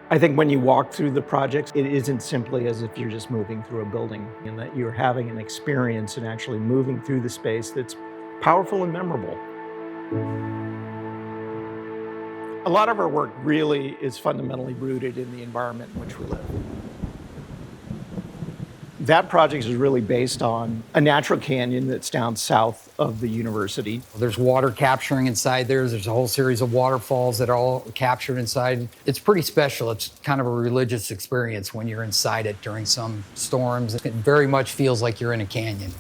I think when you walk through the projects, it isn't simply as if you're just moving through a building, and that you're having an experience and actually moving through the space that's powerful and memorable. A lot of our work really is fundamentally rooted in the environment in which we live. That project is really based on a natural canyon that's down south of the university. There's water capturing inside there. There's a whole series of waterfalls that are all captured inside. It's pretty special. It's kind of a religious experience when you're inside it during some storms. It very much feels like you're in a canyon.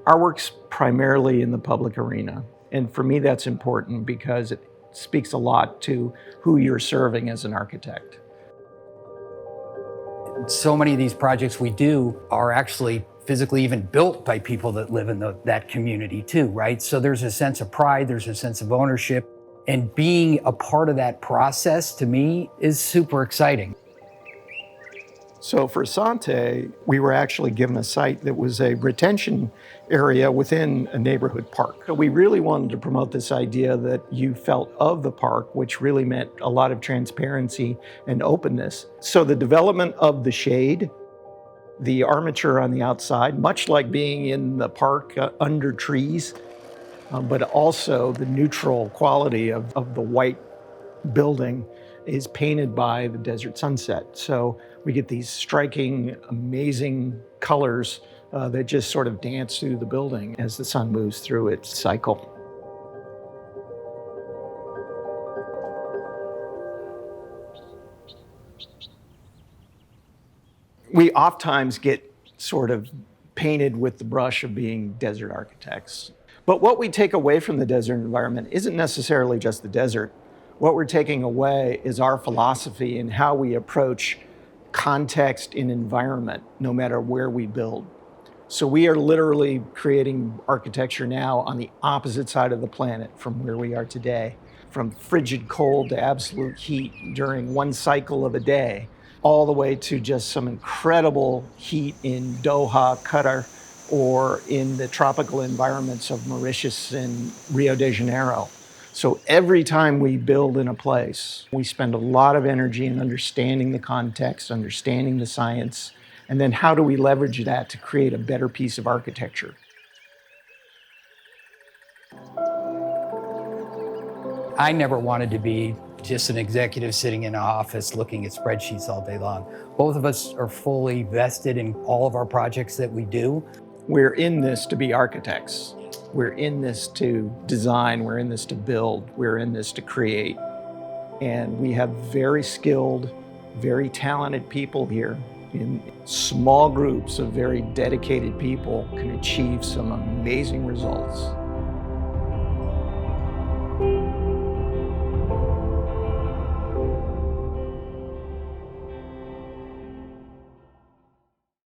Our work's primarily in the public arena. And for me, that's important because it speaks a lot to who you're serving as an architect. So many of these projects we do are actually physically even built by people that live in that community too, right? So there's a sense of pride, there's a sense of ownership, and being a part of that process to me is super exciting. So for Sante, we were actually given a site that was a retention area within a neighborhood park. So we really wanted to promote this idea that you felt of the park, which really meant a lot of transparency and openness. So the development of the shade, the armature on the outside, much like being in the park under trees, but also the neutral quality of the white building is painted by the desert sunset. So we get these striking, amazing colors that just sort of dance through the building as the sun moves through its cycle. We oftentimes get sort of painted with the brush of being desert architects. But what we take away from the desert environment isn't necessarily just the desert. What we're taking away is our philosophy and how we approach context and environment, no matter where we build. So we are literally creating architecture now on the opposite side of the planet from where we are today, from frigid cold to absolute heat during one cycle of a day, all the way to just some incredible heat in Doha, Qatar, or in the tropical environments of Mauritius and Rio de Janeiro. So every time we build in a place, we spend a lot of energy in understanding the context, understanding the science, and then how do we leverage that to create a better piece of architecture? I never wanted to be just an executive sitting in an office looking at spreadsheets all day long. Both of us are fully vested in all of our projects that we do. We're in this to be architects. We're in this to design, we're in this to build, we're in this to create. And we have very skilled, very talented people here. In small groups of very dedicated people can achieve some amazing results.